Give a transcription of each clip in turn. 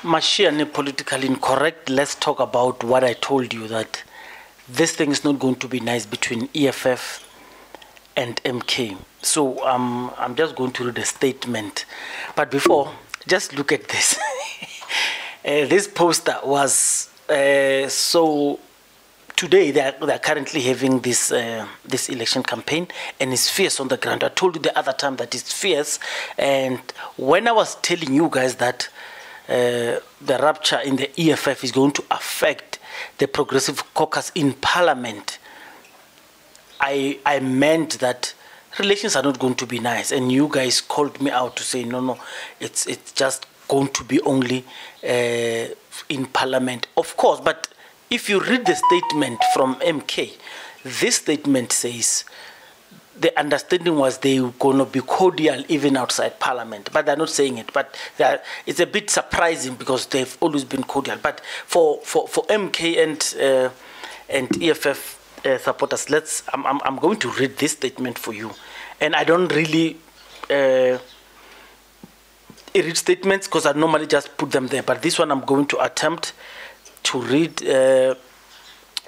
Mashiane, politically incorrect, let's talk about what I told you, that this thing is not going to be nice between EFF and MK. So I'm just going to read a statement. But before, just look at this. This poster was, so today they're currently having this this election campaign, and it's fierce on the ground. I told you the other time that it's fierce, and when I was telling you guys that the rupture in the EFF is going to affect the Progressive Caucus in Parliament, I meant that relations are not going to be nice, and you guys called me out to say no, it's just going to be only in Parliament, of course. But if you read the statement from MK, this statement says the understanding was they were going to be cordial even outside Parliament, but they're not saying it. But it's a bit surprising because they've always been cordial. But for MK and EFF supporters, I'm going to read this statement for you, and I don't really read statements because I normally just put them there. But this one I'm going to attempt to read. You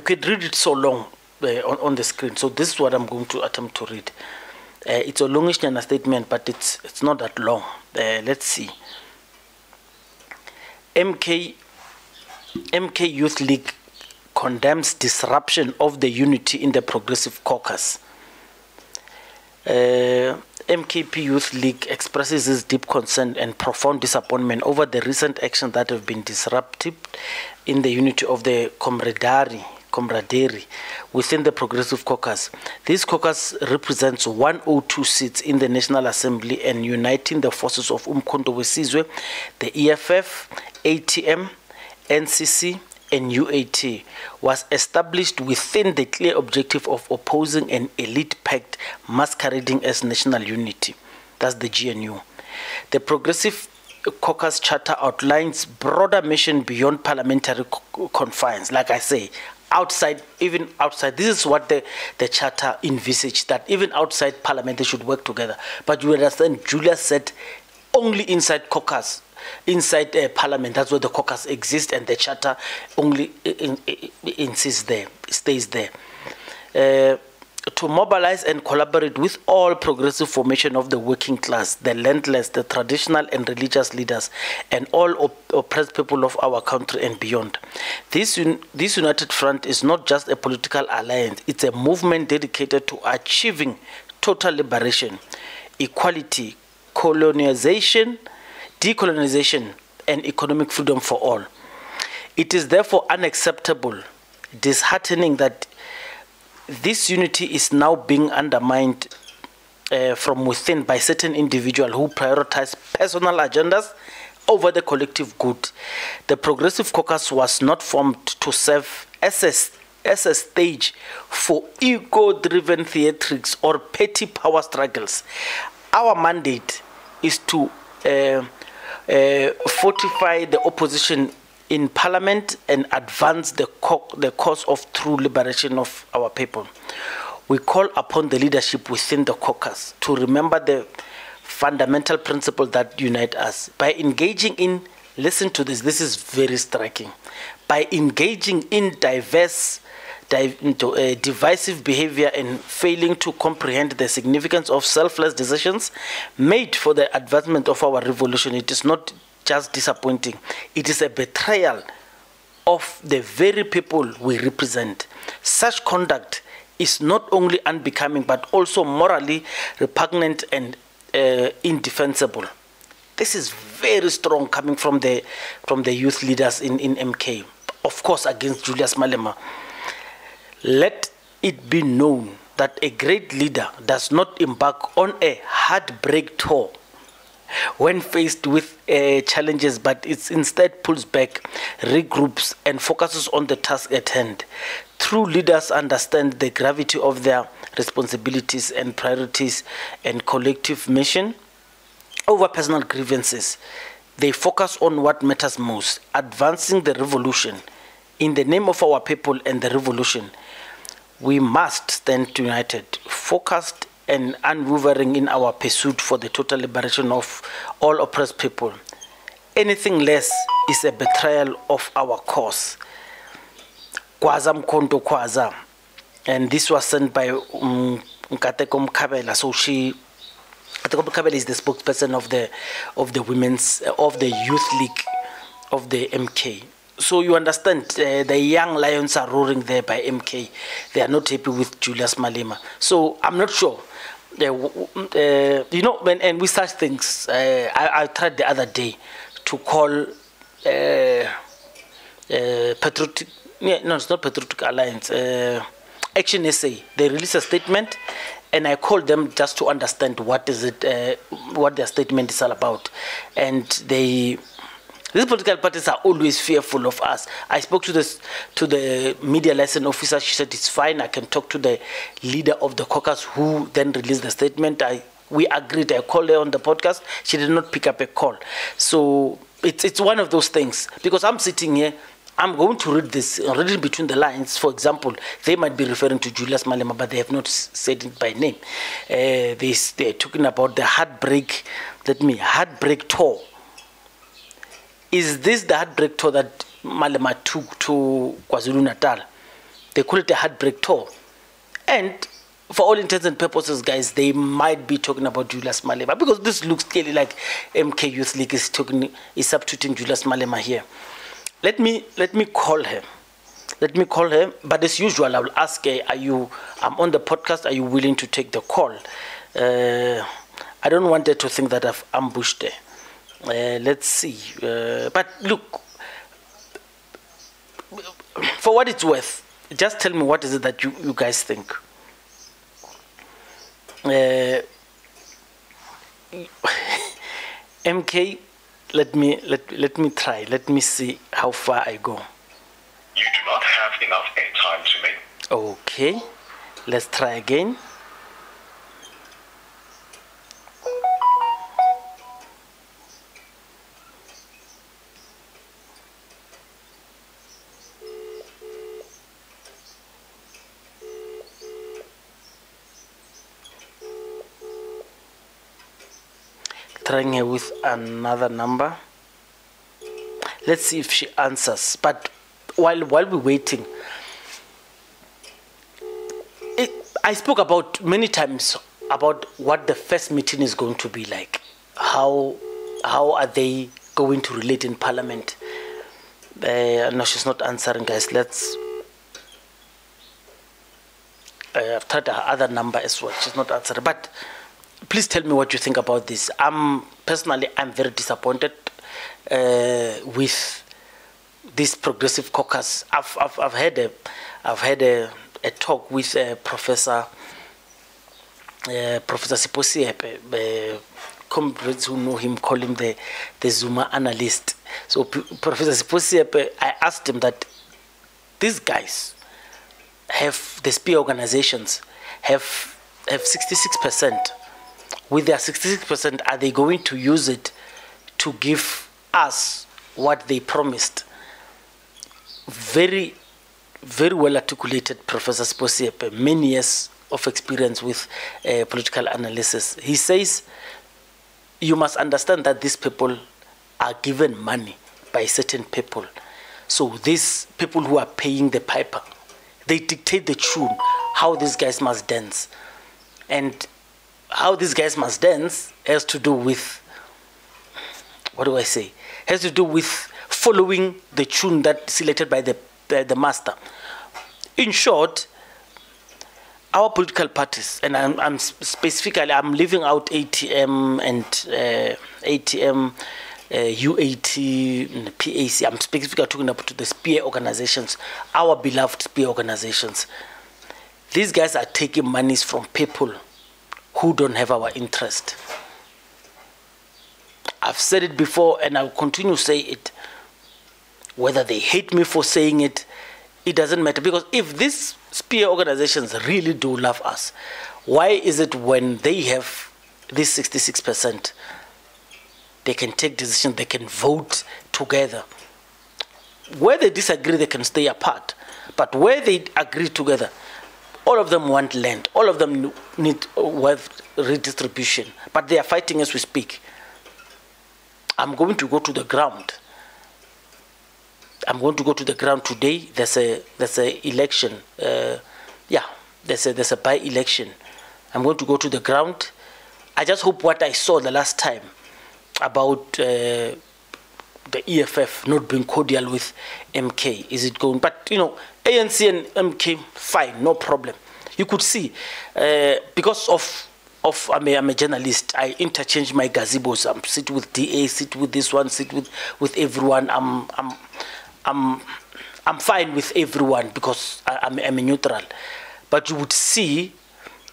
could read it so long on the screen. So this is what I'm going to attempt to read. It's a longish statement, but it's not that long. Let's see. MK Youth League condemns disruption of the unity in the Progressive Caucus. MKP Youth League expresses its deep concern and profound disappointment over the recent actions that have been disruptive in the unity of the camaraderie within the Progressive Caucus. This caucus represents 102 seats in the National Assembly and uniting the forces of Umkhonto Wesizwe, the EFF, ATM, NCC, and UAT, was established within the clear objective of opposing an elite pact masquerading as national unity. That's the GNU. The Progressive Caucus Charter outlines broader mission beyond parliamentary confines. Like I say, outside, even outside, this is what the Charter envisaged, that even outside Parliament they should work together. But you understand, Julius said only inside caucus. Inside Parliament, that's where the caucus exists, and the Charter only insists there, stays there. To mobilize and collaborate with all progressive formation of the working class, the landless, the traditional and religious leaders, and all oppressed people of our country and beyond. This united front is not just a political alliance, it's a movement dedicated to achieving total liberation, equality, decolonization, and economic freedom for all. It is therefore unacceptable, disheartening that this unity is now being undermined from within by certain individuals who prioritize personal agendas over the collective good. The Progressive Caucus was not formed to serve as a stage for ego-driven theatrics or petty power struggles. Our mandate is to fortify the opposition in Parliament and advance the cause of true liberation of our people. We call upon the leadership within the caucus to remember the fundamental principles that unite us. By engaging in, listen to this, this is very striking, by engaging in divisive behavior and failing to comprehend the significance of selfless decisions made for the advancement of our revolution, it is not just disappointing, it is a betrayal of the very people we represent. Such conduct is not only unbecoming but also morally repugnant and indefensible. This is very strong coming from the youth leaders in MK, of course against Julius Malema. Let it be known that a great leader does not embark on a heartbreak tour when faced with challenges, but it instead pulls back, regroups, and focuses on the task at hand. True leaders understand the gravity of their responsibilities and priorities and collective mission over personal grievances. They focus on what matters most, advancing the revolution. In the name of our people and the revolution, we must stand united, focused, and unwavering in our pursuit for the total liberation of all oppressed people. Anything less is a betrayal of our cause. Kwaza Mkondo Kwaza. And this was sent by Nkateko Mkabela. So Nkateko Mkabela is the spokesperson of the women's of the youth league of the MK. So you understand, the young lions are roaring there by MK. They are not happy with Julius Malema. So I'm not sure. You know, and with such things, I tried the other day to call Patriotic. Yeah, no, it's not Patriotic Alliance. Action SA. They released a statement, and I called them just to understand what is it, what their statement is all about, and these political parties are always fearful of us. I spoke to the media liaison officer. She said it's fine. I can talk to the leader of the caucus, who then released the statement. We agreed. I called her on the podcast. She did not pick up a call. So it's one of those things, because I'm sitting here. I'm going to read this, reading between the lines. For example, they might be referring to Julius Malema, but they have not said it by name. They're talking about the heartbreak tour. Is this the heartbreak tour that Malema took to KwaZulu-Natal? They call it a heartbreak tour. And for all intents and purposes, guys, they might be talking about Julius Malema, because this looks clearly like MK Youth League is substituting Julius Malema here. Let me call her. Let me call her. But as usual, I will ask her, I'm on the podcast, are you willing to take the call? I don't want her to think that I've ambushed her. Let's see. But look, for what it's worth, just tell me what is it that you guys think. MK, let me try. Let me see how far I go. You do not have enough airtime to make. Okay, let's try again. Trying her with another number. Let's see if she answers. But while we're waiting, I spoke about many times about what the first meeting is going to be like. How are they going to relate in Parliament? No, she's not answering, guys. I've tried her other number as well. She's not answering. But please tell me what you think about this. Personally, I'm very disappointed with this progressive caucus. I've had a talk with Professor Siposiepe. Comrades who know him call him the Zuma analyst. So Professor Siposiepe, I asked him that these guys the spear organizations have 66%. With their 66%, are they going to use it to give us what they promised? Very, very well articulated, Professor Siposiepe, many years of experience with political analysis. He says, you must understand that these people are given money by certain people. So these people who are paying the piper, they dictate the tune, how these guys must dance. And how these guys must dance has to do with, what do I say? Has to do with following the tune that's selected by the master. In short, our political parties, and I'm specifically, I'm leaving out ATM and ATM, UAT, PAC. I'm specifically talking about the spear organizations, our beloved spear organizations. These guys are taking monies from people who don't have our interest. I've said it before, and I'll continue to say it. Whether they hate me for saying it, it doesn't matter. Because if these spear organizations really do love us, why is it when they have this 66%, they can take decisions, they can vote together? Where they disagree, they can stay apart. But where they agree together, all of them want land. All of them need wealth redistribution. But they are fighting as we speak. I'm going to go to the ground. I'm going to go to the ground today. There's a election. There's a by-election. I'm going to go to the ground. I just hope what I saw the last time about the EFF not being cordial with MK, is it going? But ANC and MK, fine, no problem. You could see because of I'm a journalist. I interchange my gazebos. I sit with DA, sit with this one, sit with everyone. I'm fine with everyone because I'm a neutral. But you would see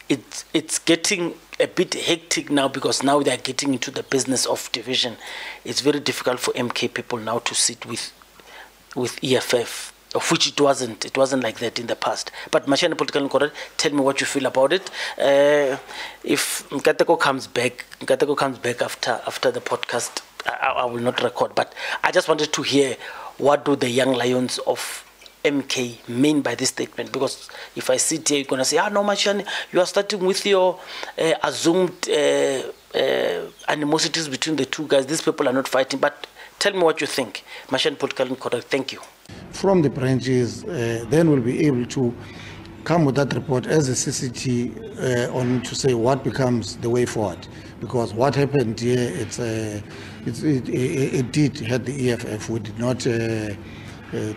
it's getting a bit hectic now, because now they're getting into the business of division. It's very difficult for MK people now to sit with EFF, of which it wasn't like that in the past. But Mashane Political Incorrect, tell me what you feel about it. If Nkateko comes back after the podcast, I will not record, but I just wanted to hear what do the young lions of MK mean by this statement, because if I sit here, you're going to say, no, Mashane, you are starting with your assumed animosities between the two guys. These people are not fighting. But tell me what you think. Mashane Political Incorrect, thank you. From the branches, then we'll be able to come with that report as a CCT on to say what becomes the way forward. Because what happened here, it did hurt the EFF. We did not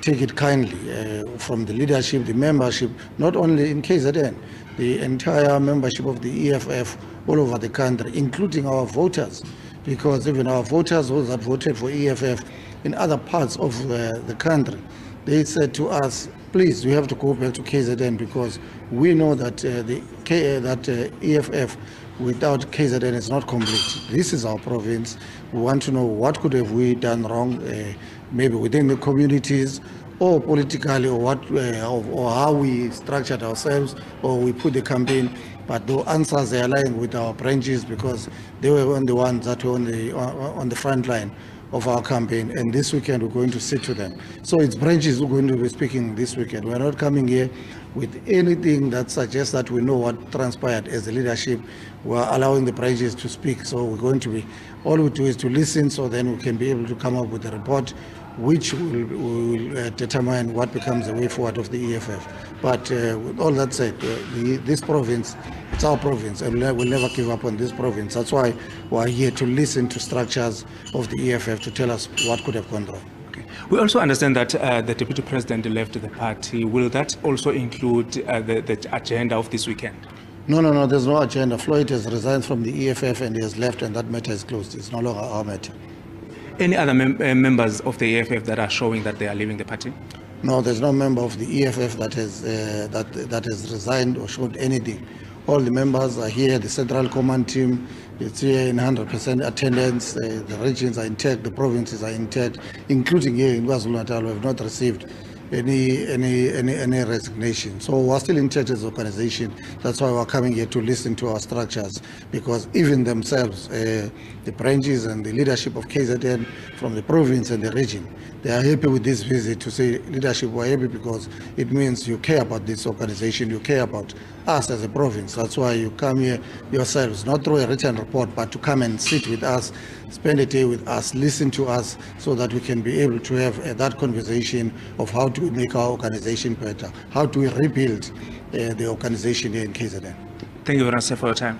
take it kindly from the leadership, the membership, not only in KZN, the entire membership of the EFF all over the country, including our voters. Because even our voters, those that voted for EFF in other parts of the country, they said to us, please, we have to go back to KZN, because we know that EFF without KZN is not complete. This is our province. We want to know what could have we done wrong, maybe within the communities, or politically, or what, or how we structured ourselves, or we put the campaign. But the answers are lying with our branches, because they were the ones that were on the front line of our campaign, and this weekend we're going to sit to them. So it's branches who are going to be speaking this weekend. We're not coming here with anything that suggests that we know what transpired as a leadership. We're allowing the branches to speak. So we're going to be, all we do is to listen, so then we can be able to come up with a report which will determine what becomes the way forward of the EFF. But with all that said, this province, it's our province, and we'll never give up on this province. That's why we're here to listen to structures of the EFF to tell us what could have gone wrong. Okay. We also understand that the Deputy President left the party. Will that also include the agenda of this weekend? No, there's no agenda. Floyd has resigned from the EFF and he has left, and that matter is closed. It's no longer our matter. Any other members of the EFF that are showing that they are leaving the party? No, there's no member of the EFF that has resigned or showed anything. All the members are here. The Central Command team is here in 100% attendance. The regions are intact. The provinces are intact, including here in KwaZulu-Natal. We have not received any resignation. So we're still intact as an organization. That's why we're coming here to listen to our structures, because even themselves, the branches and the leadership of KZN from the province and the region, they are happy with this visit to say, leadership, we're happy because it means you care about this organization, you care about us as a province. That's why you come here yourselves, not through a written report, but to come and sit with us, spend a day with us, listen to us, so that we can be able to have that conversation of how to make our organization better, how do we rebuild the organization here in KZN. Thank you very much for your time.